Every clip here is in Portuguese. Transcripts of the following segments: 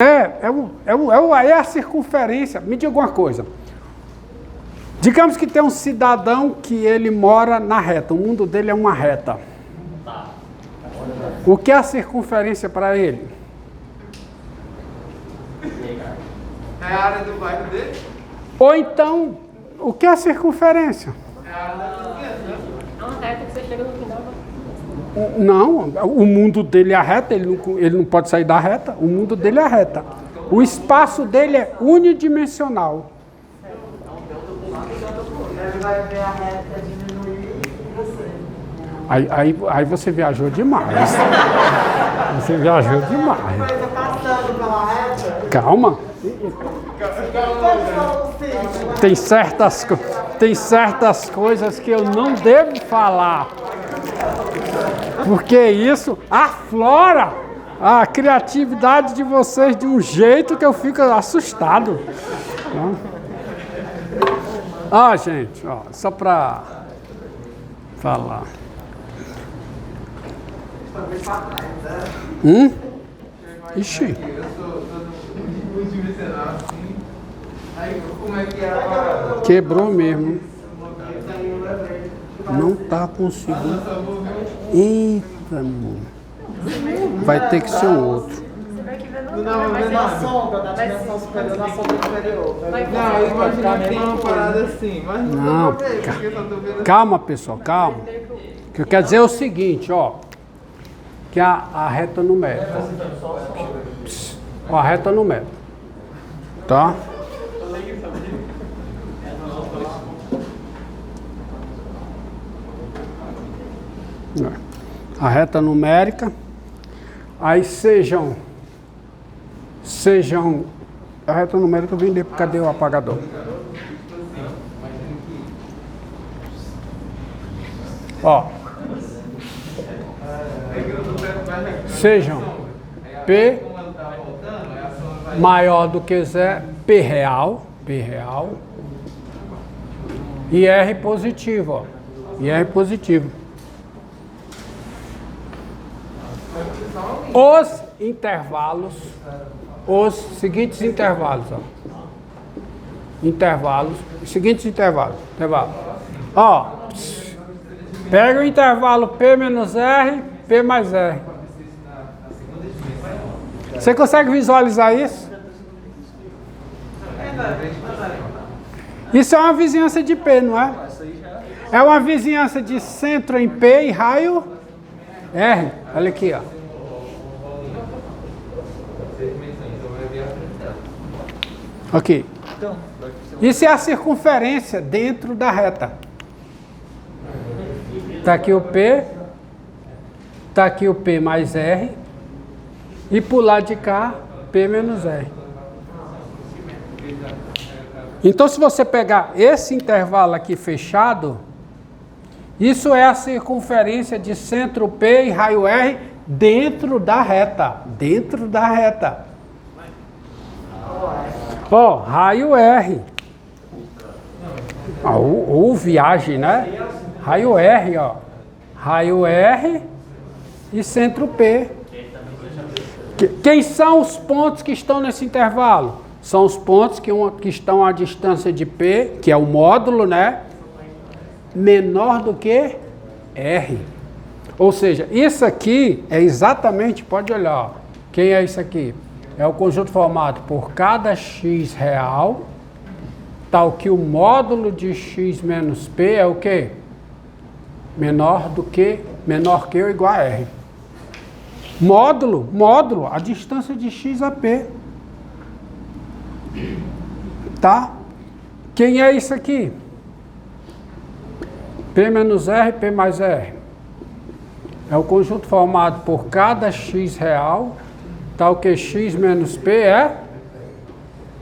É a circunferência. Me diga uma coisa. Digamos que tem um cidadão que ele mora na reta. O mundo dele é uma reta. O que é a circunferência para ele? É a área do bairro dele? Ou então, o que é a circunferência? É a área da vizinhança. É uma reta que você chega no final. Não, o mundo dele é a reta, ele não pode sair da reta. O mundo dele é a reta. O espaço dele é unidimensional. Ele vai ver a reta diminuir e você. Aí você viajou demais. Você viajou demais. Coisa passando pela reta. Calma. Tem certas coisas que eu não devo falar. Porque isso aflora a criatividade de vocês de um jeito que eu fico assustado. Gente, só para falar. Ixi. Eu sou multidimensional assim. Aí como é que é a... Quebrou mesmo. Não tá conseguindo. Eita, amor. Vai ter que ser um outro. Você vai que ver Não dá pra ver Na nada. sonda da dimensão superior, na sonda inferior. Não, imagina que tem uma parada assim. Mas Não, não dá pra ver, porque eu só tô vendo... Calma, pessoal, calma. O que eu quero dizer é o seguinte, que a reta numérica. A reta numérica. Tá? A reta numérica. Aí sejam. A reta numérica vem de. Cadê o apagador? Sejam P maior do que zero, P real, e R positivo, e R positivo. Os intervalos, os seguintes intervalos, seguintes intervalos. Pega o intervalo P menos R, P mais R. Você consegue visualizar isso? Isso é uma vizinhança de P, não é? É uma vizinhança de centro em P e raio R. Olha aqui, Ok. Isso é a circunferência dentro da reta. Está aqui o P. Está aqui o P mais R. E por lado de cá, P menos R. Então, se você pegar esse intervalo aqui fechado, isso é a circunferência de centro P e raio R dentro da reta. Dentro da reta. Raio R. Ou viagem, né? Raio R, Raio R e centro P. Quem são os pontos que estão nesse intervalo? São os pontos que estão à distância de P, que é o módulo, né? Menor do que R. Ou seja, isso aqui é exatamente, pode olhar, quem é isso aqui? É o conjunto formado por cada x real, tal que o módulo de x menos P é o quê? Menor que ou igual a R. Módulo, a distância de x a P. Tá? Quem é isso aqui? P menos R, P mais R. É o conjunto formado por cada x real, tal que x menos P é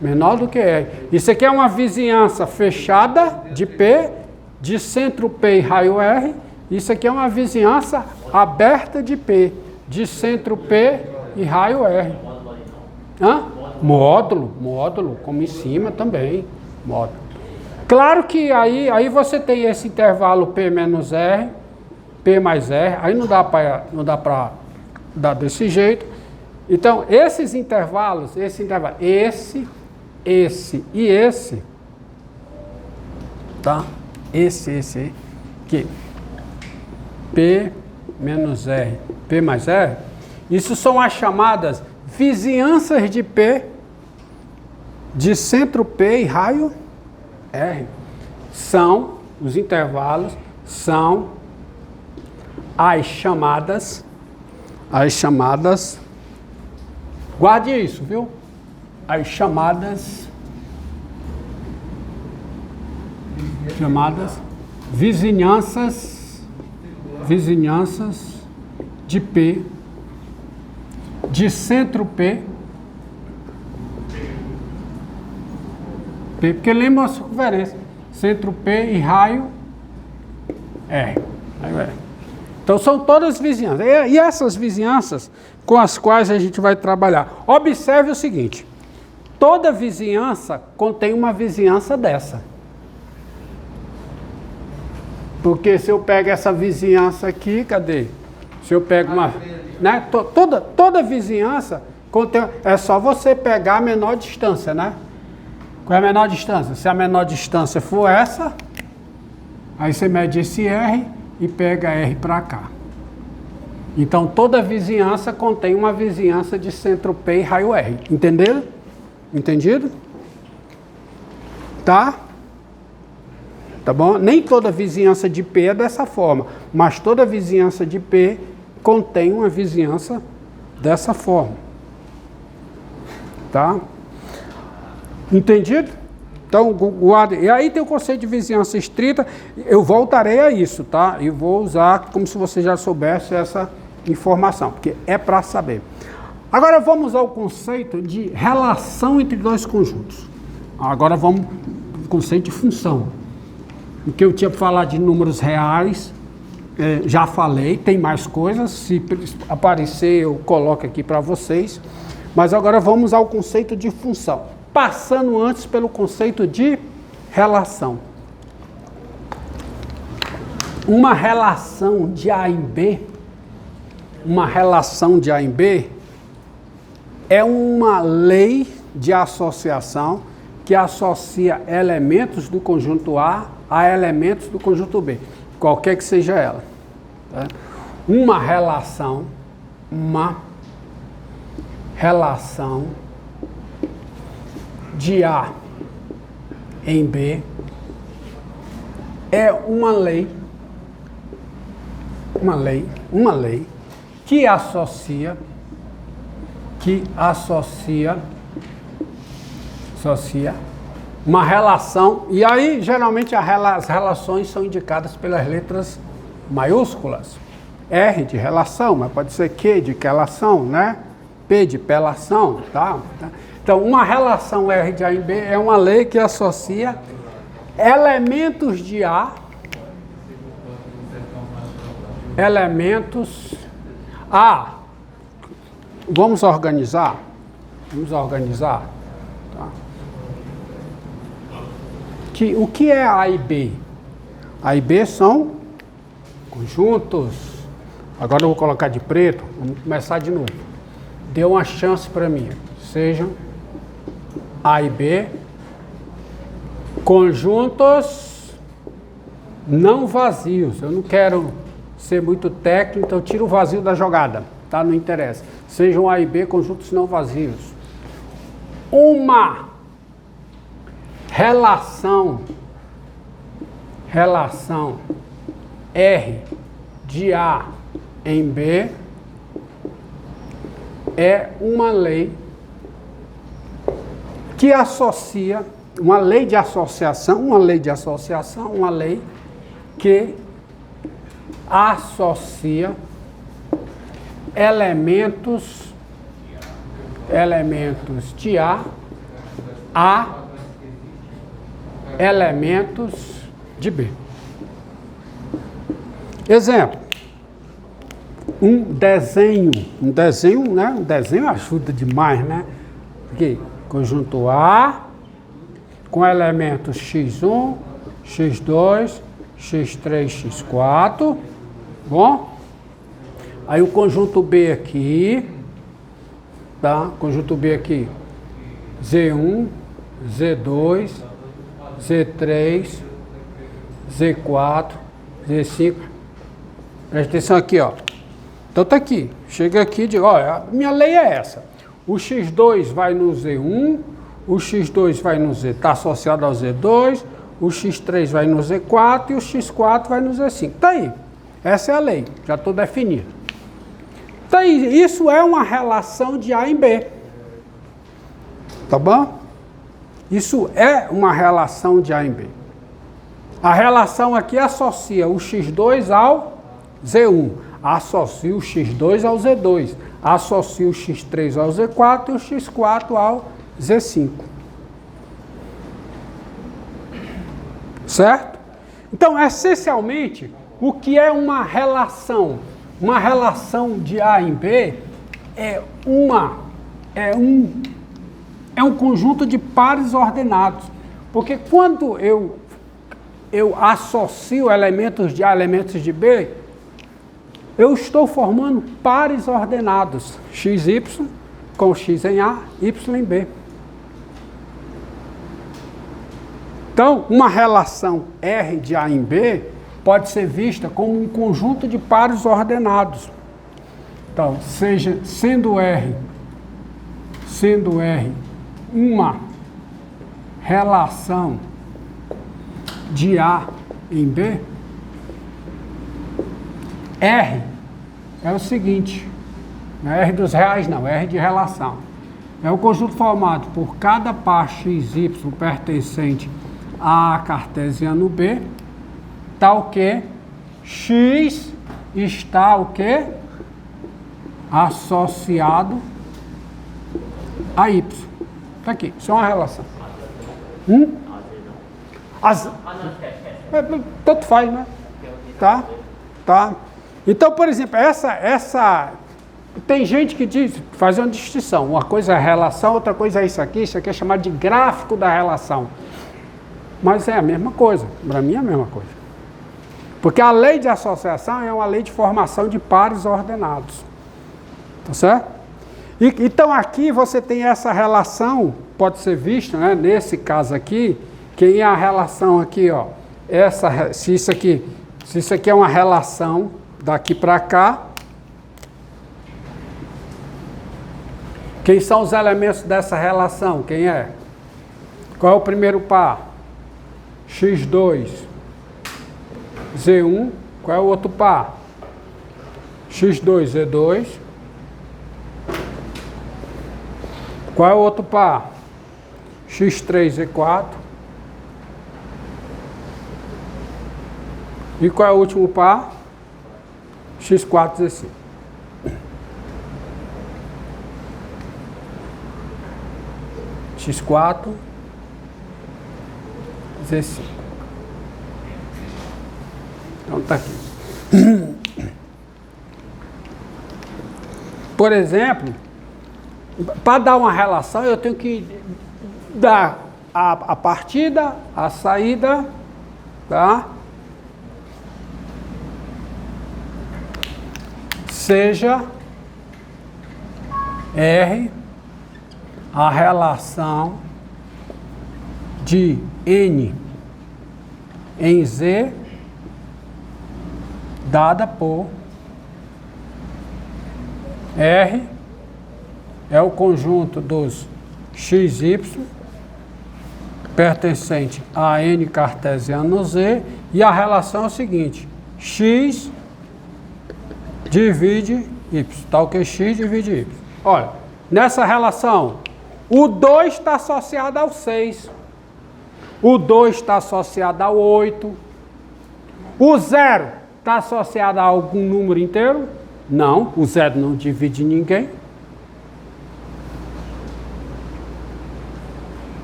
menor do que R. Isso aqui é uma vizinhança fechada de P, de centro P e raio R. Isso aqui é uma vizinhança aberta de P, de centro P e raio R. Módulo, como em cima também, módulo. Claro que aí você tem esse intervalo P menos R, P mais R, aí não dá para dar desse jeito. Então, esses intervalos, esse e esse, tá? Esse, que P menos R, P mais R, isso são as chamadas vizinhanças de P, de centro P e raio R. São, os intervalos, são as chamadas, guarde isso, viu? As chamadas vizinhanças de P, de centro P, porque lembra a circunferência, centro P e raio R. Então são todas vizinhanças. E essas vizinhanças com as quais a gente vai trabalhar. Observe o seguinte, toda vizinhança contém uma vizinhança dessa. Porque se eu pego essa vizinhança aqui, cadê? Se eu pego uma... Né? Toda vizinhança contém... É só você pegar a menor distância, né? Qual é a menor distância? Se a menor distância for essa, aí você mede esse R e pega R para cá. Então, toda vizinhança contém uma vizinhança de centro P e raio R. Entenderam? Entendido? Tá? Tá bom? Nem toda vizinhança de P é dessa forma, mas toda vizinhança de P contém uma vizinhança dessa forma. Tá? Entendido? Então, guarda. E aí tem o conceito de vizinhança estrita, eu voltarei a isso, tá? E vou usar como se você já soubesse essa informação, porque é para saber. Agora vamos ao conceito de relação entre dois conjuntos. Agora vamos ao conceito de função. O que eu tinha para falar de números reais, já falei, tem mais coisas, se aparecer eu coloco aqui para vocês. Mas agora vamos ao conceito de função, passando antes pelo conceito de relação. Uma relação de A em B, é uma lei de associação que associa elementos do conjunto A elementos do conjunto B, qualquer que seja ela. Tá? Uma relação de A em B é uma lei que associa uma relação, e aí geralmente as relações são indicadas pelas letras maiúsculas. R de relação, mas pode ser Q de quelação, né? P de pelação, tá? Então, uma relação R de A em B é uma lei que associa elementos de A, vamos organizar. Tá? O que é A e B? A e B são conjuntos. Agora eu vou colocar de preto, vamos começar de novo. Dê uma chance para mim. Sejam A e B, conjuntos não vazios. Eu não quero ser muito técnico, então eu tiro o vazio da jogada, tá? Não interessa. Sejam A e B, conjuntos não vazios. Uma relação R de A em B é uma lei que associa, uma lei que associa elementos de A elementos de B. Exemplo, um desenho, né? Um desenho ajuda demais, né? Aqui, conjunto A com elementos x1, x2, x3, x4, bom? Aí o conjunto B aqui, tá? Conjunto B aqui. Z1, Z2, Z3, Z4, Z5. Presta atenção aqui, ó. Então tá aqui. Chega aqui e diz, olha, a minha lei é essa. O X2 vai no Z1, o X2 vai no Z, está associado ao Z2, o X3 vai no Z4 e o X4 vai no Z5. Tá aí. Essa é a lei, já estou definido. Tá aí, isso é uma relação de A em B. Tá bom? Isso é uma relação de A em B. A relação aqui associa o X2 ao Z1, associa o X2 ao Z2, associa o X3 ao Z4 e o X4 ao Z5. Certo? Então, essencialmente, o que é uma relação? Uma relação de A em B é um conjunto de pares ordenados. Porque quando eu associo elementos de A a elementos de B, eu estou formando pares ordenados. XY com X em A, Y em B. Então, uma relação R de A em B pode ser vista como um conjunto de pares ordenados. Então, sendo R uma relação de A em B, R é o seguinte, não é R dos reais não, é R de relação. É o conjunto formado por cada par XY pertencente a cartesiano B, tal que X está o quê? Associado a Y. Está aqui, isso é uma relação. Tanto faz, né? Tá. Então, por exemplo, tem gente que diz, faz uma distinção. Uma coisa é relação, outra coisa é isso aqui é chamado de gráfico da relação. Mas é a mesma coisa, para mim é a mesma coisa. Porque a lei de associação é uma lei de formação de pares ordenados. Tá certo? Então aqui você tem essa relação, pode ser vista, né, nesse caso aqui, quem é a relação aqui, ó, se isso aqui é uma relação daqui para cá, quem são os elementos dessa relação? Quem é? Qual é o primeiro par? X2, Z1, qual é o outro par? X2, Z2. Qual é o outro par? X3, Z4. E qual é o último par? X4, Z5. X4, Z5. Então tá aqui. Por exemplo, para dar uma relação, eu tenho que dar a partida, a saída, tá? Seja R a relação de N em Z dada por R é o conjunto dos XY pertencente a N cartesiano Z, e a relação é o seguinte: X divide Y, tal que X divide Y. Olha, nessa relação, o 2 está associado ao 6, o 2 está associado ao 8, o 0 está associado a algum número inteiro? Não, o 0 não divide ninguém.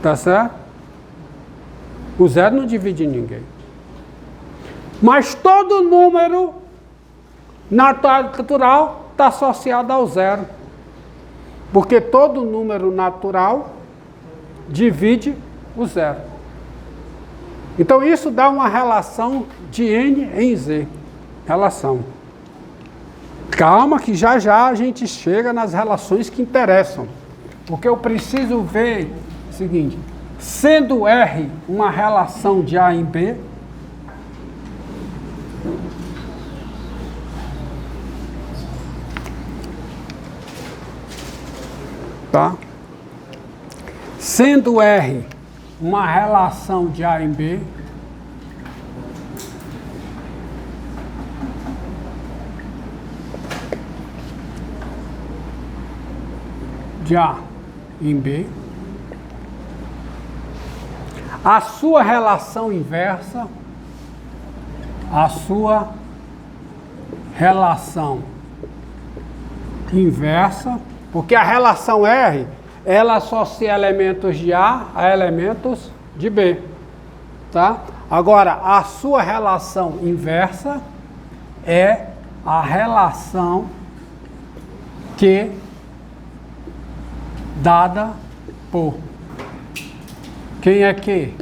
Tá certo? O 0 não divide ninguém. Mas todo número natural está associado ao 0. Porque todo número natural divide o 0. Então isso dá uma relação de N em Z. Relação. Calma que já já a gente chega nas relações que interessam. Porque eu preciso ver o seguinte, sendo R uma relação de A em B, tá? Sendo R uma relação de A em B, de A em B, a sua relação inversa, porque a relação R, ela associa elementos de A a elementos de B, tá? Agora, a sua relação inversa é a relação que dada por quem é que?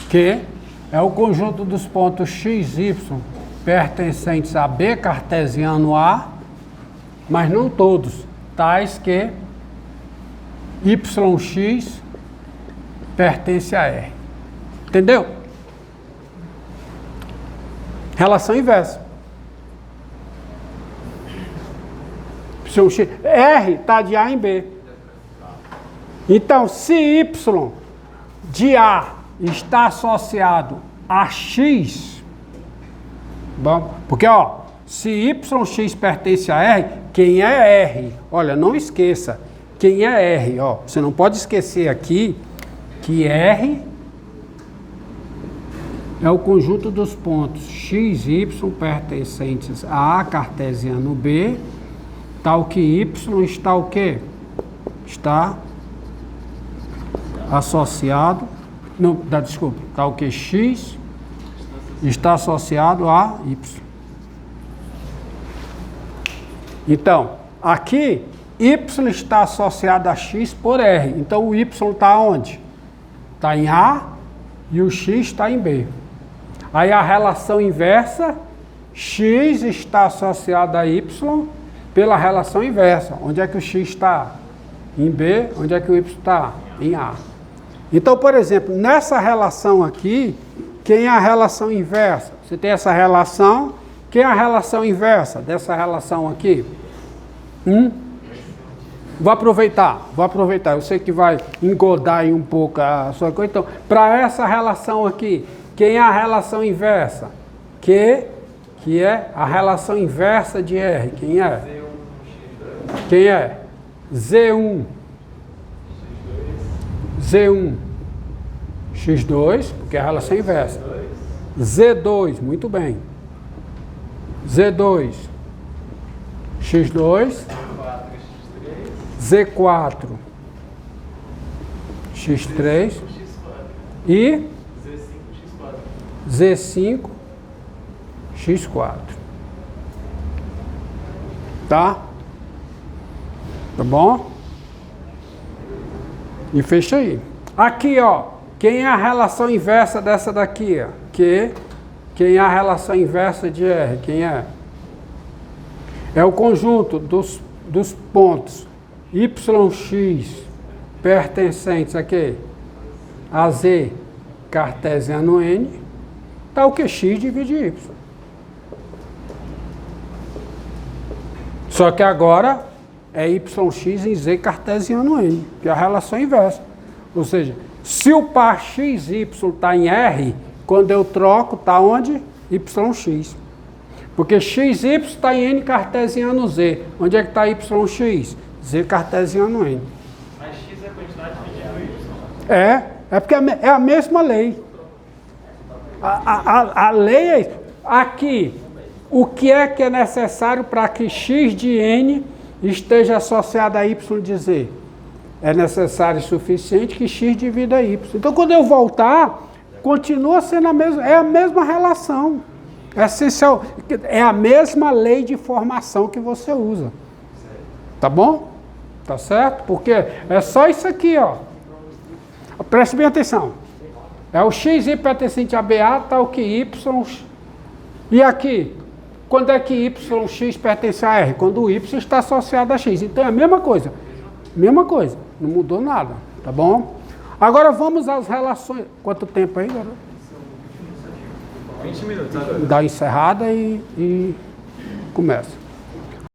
Que é o conjunto dos pontos x, y pertencentes a B cartesiano A, mas não todos, tais que yx pertence a R. Entendeu? Relação inversa. R está de A em B. Então, se y de A está associado a x, bom, porque ó, se yx pertence a R, quem é R? Olha, não esqueça, quem é R? Ó, você não pode esquecer aqui que R é o conjunto dos pontos x, y pertencentes a cartesiano B, tal que y está o quê? Está associado, não, desculpa, tal que x está associado a y. Então, aqui, y está associado a x por R. Então, o y está onde? Está em A e o x está em B. Aí, a relação inversa, x está associado a y pela relação inversa. Onde é que o x está? Em B. Onde é que o y está? Em A. Então, por exemplo, nessa relação aqui, quem é a relação inversa? Você tem essa relação, quem é a relação inversa dessa relação aqui? Vou aproveitar. Eu sei que vai engodar aí um pouco a sua coisa. Então, para essa relação aqui, quem é a relação inversa? Que é a relação inversa de R. Quem é? Quem é? Z1. Z1, X2, porque é a relação inversa. Z2, muito bem. Z2, X2. Z4, X3. E Z5, X4. Tá? Tá bom? E fecha aí. Aqui, ó, quem é a relação inversa dessa daqui? Ó? Quem é a relação inversa de R? Quem é? É o conjunto dos pontos YX pertencentes a quê? A Z cartesiano N, tal que X divide Y. Só que agora é YX em Z cartesiano N, que é a relação inversa. Ou seja, se o par XY está em R, quando eu troco, está onde? YX. Porque XY está em N cartesiano Z. Onde é que está YX? Z cartesiano N. Mas X é a quantidade de Y? É porque é a mesma lei. A lei é isso. Aqui, o que é necessário para que X de N esteja associado a Y de Z? É necessário e suficiente que X divida Y. Então, quando eu voltar, continua sendo a mesma relação. É essencial. É a mesma lei de formação que você usa. Tá bom? Tá certo? Porque é só isso aqui, ó. Preste bem atenção. É o XY pertencente a BA, tal que Y. E aqui? Quando é que YX pertence a R? Quando o Y está associado a X. Então é a mesma coisa. Mesma coisa. Não mudou nada. Tá bom? Agora vamos às relações. Quanto tempo aí, garoto? 20 minutos agora. Dá encerrada e começa.